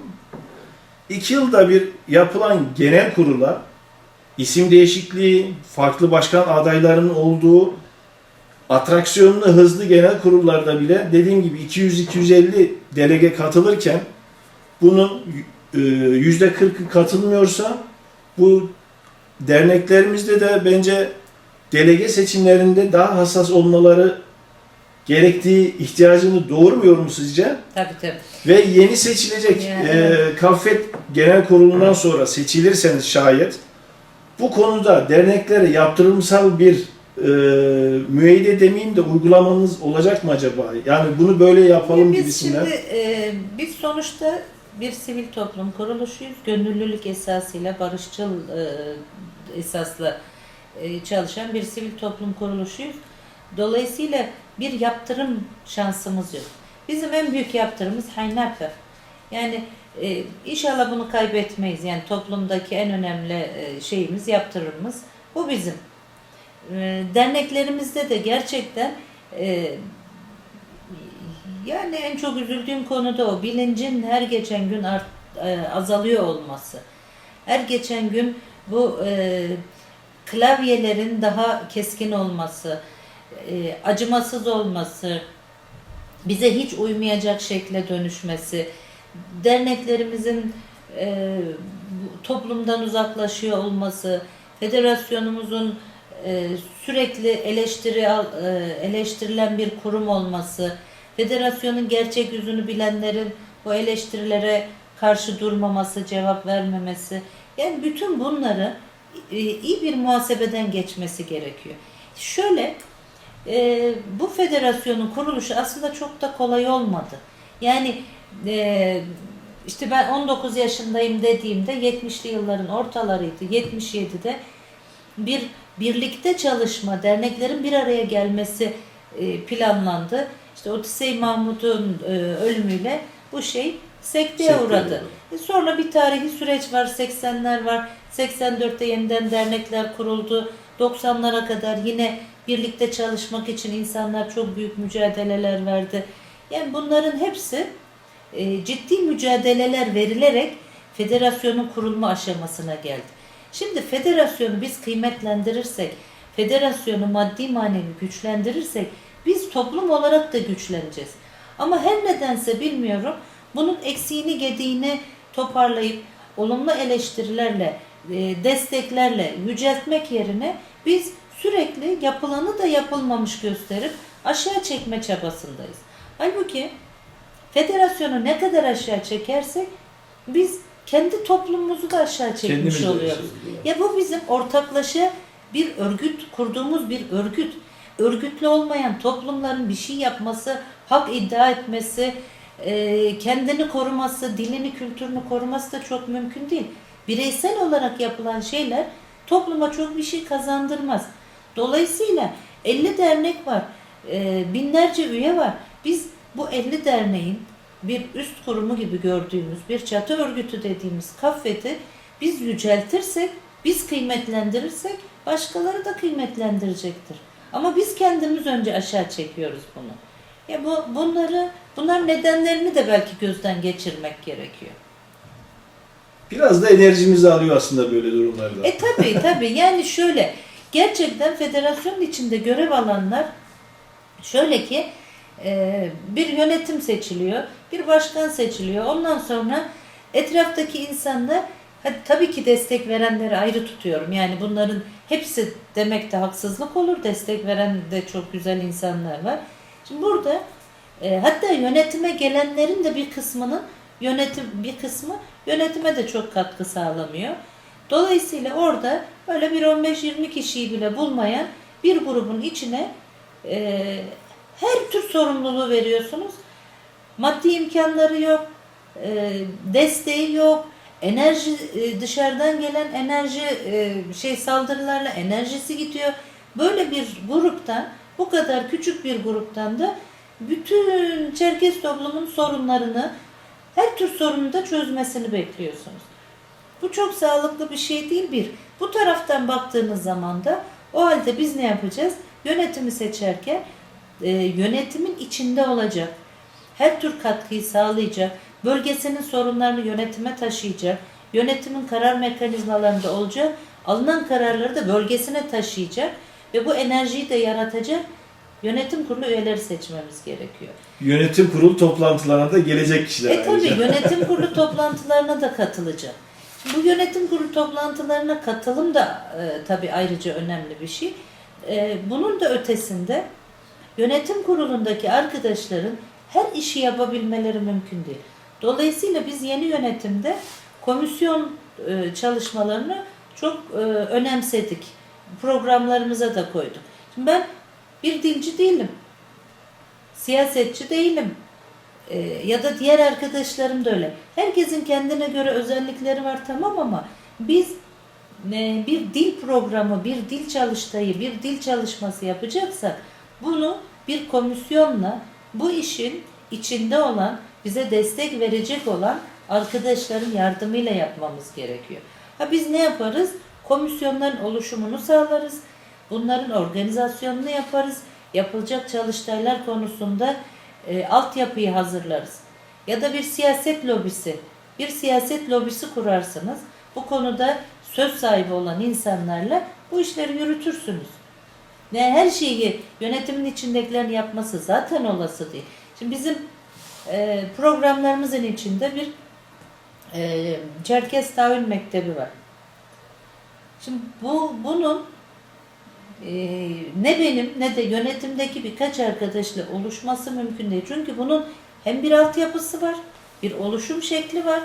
2 yılda bir yapılan genel kurula isim değişikliği, farklı başkan adaylarının olduğu, atraksiyonlu hızlı genel kurullarda bile dediğim gibi 200-250 delege katılırken bunun %40'ı katılmıyorsa bu derneklerimizde de bence delege seçimlerinde daha hassas olmaları gerektiği ihtiyacını doğurmuyor mu sizce? Tabii. Ve yeni seçilecek KAFET Genel Kurulu'ndan sonra seçilirseniz şayet bu konuda derneklere yaptırımsal bir müeyyide demeyeyim de uygulamanız olacak mı acaba? Yani bunu böyle yapalım gibisinden. Biz sonuçta bir sivil toplum kuruluşuyuz. Gönüllülük esasıyla, barışçıl esasla çalışan bir sivil toplum kuruluşuyuz. Dolayısıyla bir yaptırım şansımız yok. Bizim en büyük yaptırımız Haynafe. Yani inşallah bunu kaybetmeyiz. Yani toplumdaki en önemli şeyimiz, yaptırımımız bu bizim. Derneklerimizde de gerçekten yani en çok üzüldüğüm konu da o. Bilincin her geçen gün azalıyor olması. Her geçen gün bu klavyelerin daha keskin olması, acımasız olması, bize hiç uymayacak şekle dönüşmesi, derneklerimizin toplumdan uzaklaşıyor olması, federasyonumuzun sürekli eleştirilen bir kurum olması, federasyonun gerçek yüzünü bilenlerin bu eleştirilere karşı durmaması, cevap vermemesi, yani bütün bunları iyi bir muhasebeden geçmesi gerekiyor. Şöyle, bu federasyonun kuruluşu aslında çok da kolay olmadı. Yani işte ben 19 yaşındayım dediğimde 70'li yılların ortalarıydı. 77'de bir birlikte çalışma, derneklerin bir araya gelmesi planlandı. İşte Otisey Mahmud'un ölümüyle bu şey sekteye uğradı. Sonra bir tarihi süreç var, 80'ler var. 84'te yeniden dernekler kuruldu. 90'lara kadar yine birlikte çalışmak için insanlar çok büyük mücadeleler verdi. Yani bunların hepsi ciddi mücadeleler verilerek federasyonun kurulma aşamasına geldi. Şimdi federasyonu biz kıymetlendirirsek, federasyonu maddi manevi güçlendirirsek biz toplum olarak da güçleneceğiz. Ama her nedense bilmiyorum, bunun eksiğini gediğini toparlayıp olumlu eleştirilerle, desteklerle yüceltmek yerine biz sürekli yapılanı da yapılmamış gösterip aşağı çekme çabasındayız. Halbuki federasyonu ne kadar aşağı çekersek biz kendi toplumumuzu da aşağı çekmiş oluyoruz. Ya bu bizim ortaklaşa bir örgüt, kurduğumuz bir örgüt. Örgütlü olmayan toplumların bir şey yapması, hak iddia etmesi, kendini koruması, dilini, kültürünü koruması da çok mümkün değil. Bireysel olarak yapılan şeyler topluma çok bir şey kazandırmaz. Dolayısıyla 50 dernek var, binlerce üye var. Biz bu 50 derneğin bir üst kurumu gibi gördüğümüz bir çatı örgütü dediğimiz Kaffet'i biz yüceltirsek, biz kıymetlendirirsek başkaları da kıymetlendirecektir. Ama biz kendimiz önce aşağı çekiyoruz bunu. Ya bunlar nedenlerini de belki gözden geçirmek gerekiyor. Biraz da enerjimizi alıyor aslında böyle durumlarda. Tabii. Yani şöyle, gerçekten federasyonun içinde görev alanlar şöyle ki bir yönetim seçiliyor, bir başkan seçiliyor. Ondan sonra etraftaki insanlar, tabii ki destek verenleri ayrı tutuyorum. Yani bunların hepsi demek de haksızlık olur. Destek veren de çok güzel insanlar var. Şimdi burada hatta yönetime gelenlerin de bir kısmı yönetime de çok katkı sağlamıyor. Dolayısıyla orada böyle bir 15-20 kişiyi bile bulmayan bir grubun içine her tür sorumluluğu veriyorsunuz. Maddi imkanları yok, desteği yok, enerji dışarıdan gelen enerji saldırılarla enerjisi gidiyor. Böyle bir gruptan, bu kadar küçük bir gruptan da bütün Çerkes toplumunun sorunlarını, her tür sorunu da çözmesini bekliyorsunuz. Bu çok sağlıklı bir şey değil bir. Bu taraftan baktığınız zaman da o halde biz ne yapacağız? Yönetimi seçerken yönetimin içinde olacak, her tür katkıyı sağlayacak, bölgesinin sorunlarını yönetime taşıyacak, yönetimin karar mekanizmalarında olacak, alınan kararları da bölgesine taşıyacak ve bu enerjiyi de yaratacak yönetim kurulu üyeleri seçmemiz gerekiyor. Yönetim kurulu toplantılarına da gelecek kişiler. Tabii yönetim kurulu toplantılarına da katılacak. Bu yönetim kurulu toplantılarına katılım da tabii ayrıca önemli bir şey. Bunun da ötesinde yönetim kurulundaki arkadaşların her işi yapabilmeleri mümkün değil. Dolayısıyla biz yeni yönetimde komisyon çalışmalarını çok önemsedik. Programlarımıza da koyduk. Şimdi ben bir dilci değilim. Siyasetçi değilim. Ya da diğer arkadaşlarım da öyle. Herkesin kendine göre özellikleri var, tamam, ama biz bir dil programı, bir dil çalıştayı, bir dil çalışması yapacaksak bunu bir komisyonla bu işin içinde olan, bize destek verecek olan arkadaşların yardımıyla yapmamız gerekiyor. Ha biz ne yaparız? Komisyonların oluşumunu sağlarız. Bunların organizasyonunu yaparız. Yapılacak çalıştaylar konusunda altyapıyı hazırlarız. Ya da bir siyaset lobisi kurarsınız. Bu konuda söz sahibi olan insanlarla bu işleri yürütürsünüz. Her şeyi yönetimin içindekilerin yapması zaten olası değil. Şimdi bizim programlarımızın içinde bir Çerkez Tayin Mektebi var. Şimdi bunun ne benim ne de yönetimdeki birkaç arkadaşla oluşması mümkün değil. Çünkü bunun hem bir altyapısı var, bir oluşum şekli var,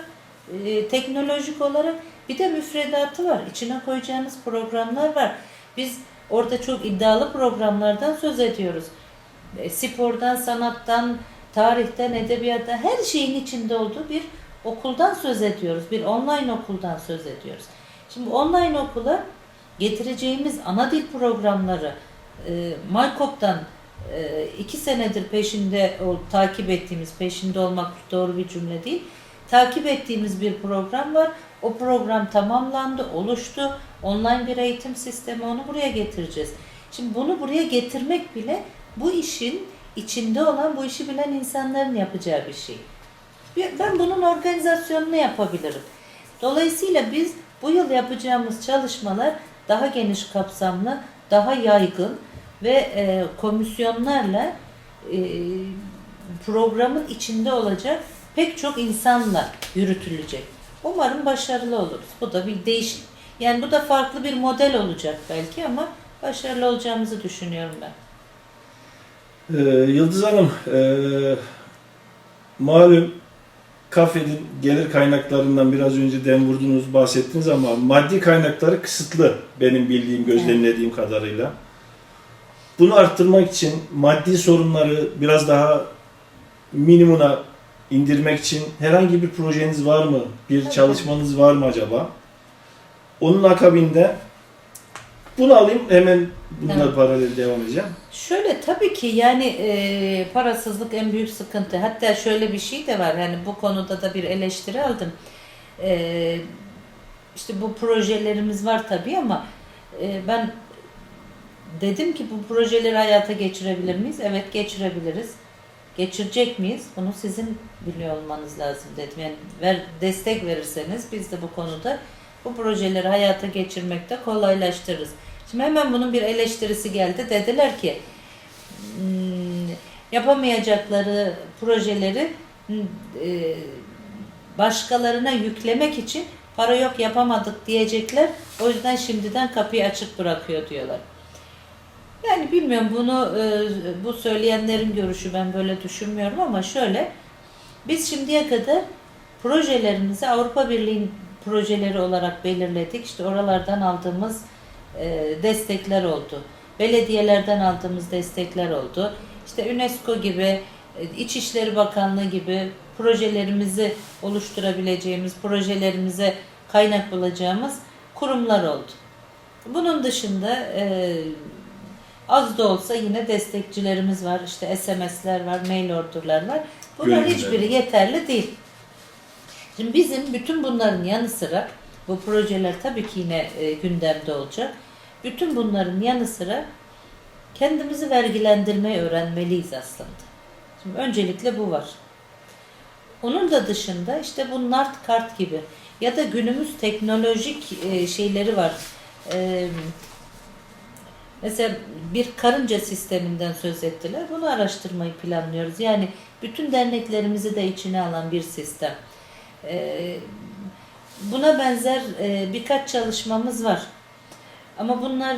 teknolojik olarak bir de müfredatı var. İçine koyacağınız programlar var. Biz orada çok iddialı programlardan söz ediyoruz. Spordan, sanattan, tarihten, edebiyattan her şeyin içinde olduğu bir okuldan söz ediyoruz. Bir online okuldan söz ediyoruz. Şimdi online okula getireceğimiz ana dil programları Malkop'tan 2 senedir takip ettiğimiz, peşinde olmak doğru bir cümle değil, takip ettiğimiz bir program var. O program tamamlandı, oluştu. Online bir eğitim sistemi, onu buraya getireceğiz. Şimdi bunu buraya getirmek bile bu işin içinde olan, bu işi bilen insanların yapacağı bir şey. Ben bunun organizasyonunu yapabilirim. Dolayısıyla biz bu yıl yapacağımız çalışmalar daha geniş kapsamlı, daha yaygın ve komisyonlarla programın içinde olacak pek çok insanla yürütülecek. Umarım başarılı oluruz. Bu da bir yani bu da farklı bir model olacak belki ama başarılı olacağımızı düşünüyorum ben. Yıldız Hanım, malum kafenin gelir kaynaklarından biraz önce dem vurdunuz, bahsettiniz ama maddi kaynakları kısıtlı benim bildiğim, gözlemlediğim kadarıyla. Bunu arttırmak için maddi sorunları biraz daha minimuma indirmek için herhangi bir projeniz var mı? Bir çalışmanız var mı acaba? Onun akabinde bunu alayım, hemen bununla paralel devam edeceğim. Şöyle tabii ki yani parasızlık en büyük sıkıntı. Hatta şöyle bir şey de var. Yani bu konuda da bir eleştiri aldım. İşte bu projelerimiz var tabii ama ben dedim ki bu projeleri hayata geçirebilir miyiz? Evet, geçirebiliriz. Geçirecek miyiz? Bunu sizin biliyor olmanız lazım dedim. Yani destek verirseniz biz de bu konuda bu projeleri hayata geçirmekte kolaylaştırırız. Şimdi hemen bunun bir eleştirisi geldi. Dediler ki yapamayacakları projeleri başkalarına yüklemek için para yok, yapamadık diyecekler. O yüzden şimdiden kapıyı açık bırakıyor diyorlar. Yani bilmiyorum, bunu bu söyleyenlerin görüşü, ben böyle düşünmüyorum ama şöyle, biz şimdiye kadar projelerimizi Avrupa Birliği projeleri olarak belirledik. İşte oralardan aldığımız destekler oldu. Belediyelerden aldığımız destekler oldu. İşte UNESCO gibi, İçişleri Bakanlığı gibi projelerimizi oluşturabileceğimiz, projelerimize kaynak bulacağımız kurumlar oldu. Bunun dışında az da olsa yine destekçilerimiz var. İşte SMS'ler var, mail order'lar var. Bunların hiçbiri yeterli değil. Şimdi bizim bütün bunların yanı sıra, bu projeler tabii ki yine gündemde olacak. Bütün bunların yanı sıra kendimizi vergilendirmeyi öğrenmeliyiz aslında. Şimdi öncelikle bu var. Onun da dışında işte bu NART kart gibi ya da günümüz teknolojik şeyleri var. Mesela bir karınca sisteminden söz ettiler. Bunu araştırmayı planlıyoruz. Yani bütün derneklerimizi de içine alan bir sistem. Buna benzer birkaç çalışmamız var. Ama bunlar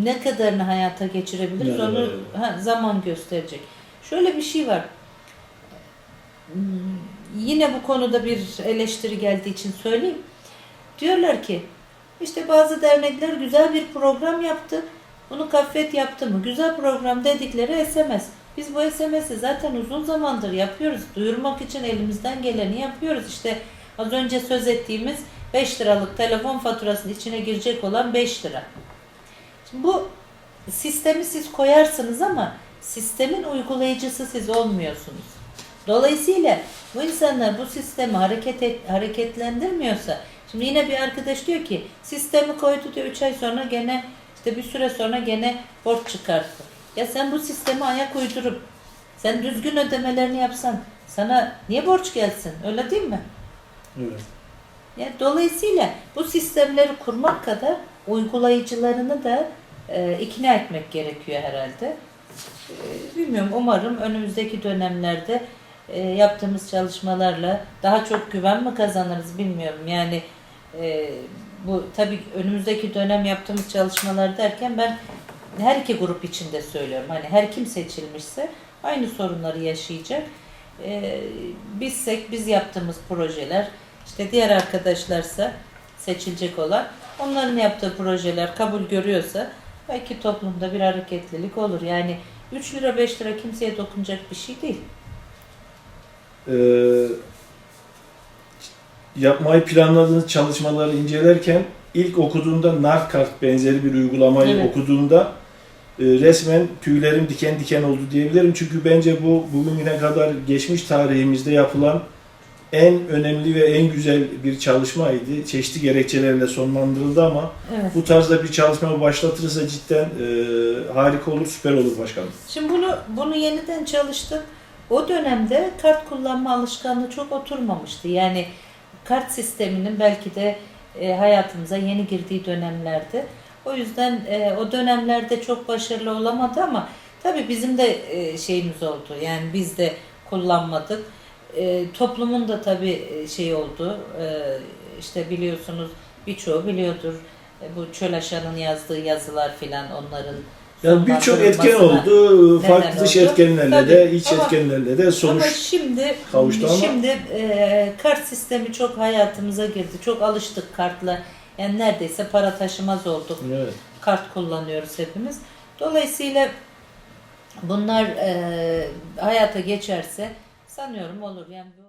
ne kadarını hayata geçirebiliriz onu zaman gösterecek. Şöyle bir şey var. Yine bu konuda bir eleştiri geldiği için söyleyeyim. Diyorlar ki işte bazı dernekler güzel bir program yaptı. Bunu Kafet yaptı mı? Güzel program dedikleri SMS. Biz bu SMS'i zaten uzun zamandır yapıyoruz. Duyurmak için elimizden geleni yapıyoruz. İşte az önce söz ettiğimiz 5 liralık telefon faturasının içine girecek olan 5 lira. Şimdi bu sistemi siz koyarsınız ama sistemin uygulayıcısı siz olmuyorsunuz. Dolayısıyla bu insanlar bu sistemi hareketlendirmiyorsa, şimdi yine bir arkadaş diyor ki sistemi koydu diyor 3 ay sonra gene işte bir süre sonra gene borç çıkarttı. Ya sen bu sisteme ayak uydurup sen düzgün ödemelerini yapsan sana niye borç gelsin? Öyle değil mi? Evet. Yani dolayısıyla bu sistemleri kurmak kadar uygulayıcılarını da ikna etmek gerekiyor herhalde. Bilmiyorum, umarım önümüzdeki dönemlerde yaptığımız çalışmalarla daha çok güven mi kazanırız bilmiyorum. Yani bu tabii önümüzdeki dönem yaptığımız çalışmalar derken ben her iki grup için de söylüyorum. Hani her kim seçilmişse aynı sorunları yaşayacak. Biz yaptığımız projeler, işte diğer arkadaşlarsa seçilecek olan, onların yaptığı projeler kabul görüyorsa belki toplumda bir hareketlilik olur. Yani 3 lira 5 lira kimseye dokunacak bir şey değil. Yapmayı planladığınız çalışmaları incelerken ilk okuduğunda Nartkart benzeri bir uygulamayı okuduğunda resmen tüylerim diken diken oldu diyebilirim. Çünkü bence bu bugüne kadar geçmiş tarihimizde yapılan en önemli ve en güzel bir çalışmaydı. Çeşitli gerekçelerle sonlandırıldı ama bu tarzda bir çalışma başlatırsa cidden harika olur, süper olur başkanım. Şimdi bunu yeniden çalıştık. O dönemde kart kullanma alışkanlığı çok oturmamıştı. Yani kart sisteminin belki de hayatımıza yeni girdiği dönemlerde. O yüzden o dönemlerde çok başarılı olamadı ama tabii bizim de şeyimiz oldu. Yani biz de kullanmadık. Toplumun da tabii şey oldu. İşte biliyorsunuz, birçoğu biliyordur. Bu Çölaşan'ın yazdığı yazılar filan, onların yani birçok etken oldu. Farklı dış etkenlerle tabii, de, iç etkenlerle de sonuç kavuştu ama şimdi kart sistemi çok hayatımıza girdi. Çok alıştık kartla. Yani neredeyse para taşımaz olduk. Evet. Kart kullanıyoruz hepimiz. Dolayısıyla bunlar hayata geçerse sanıyorum olur. Yani bu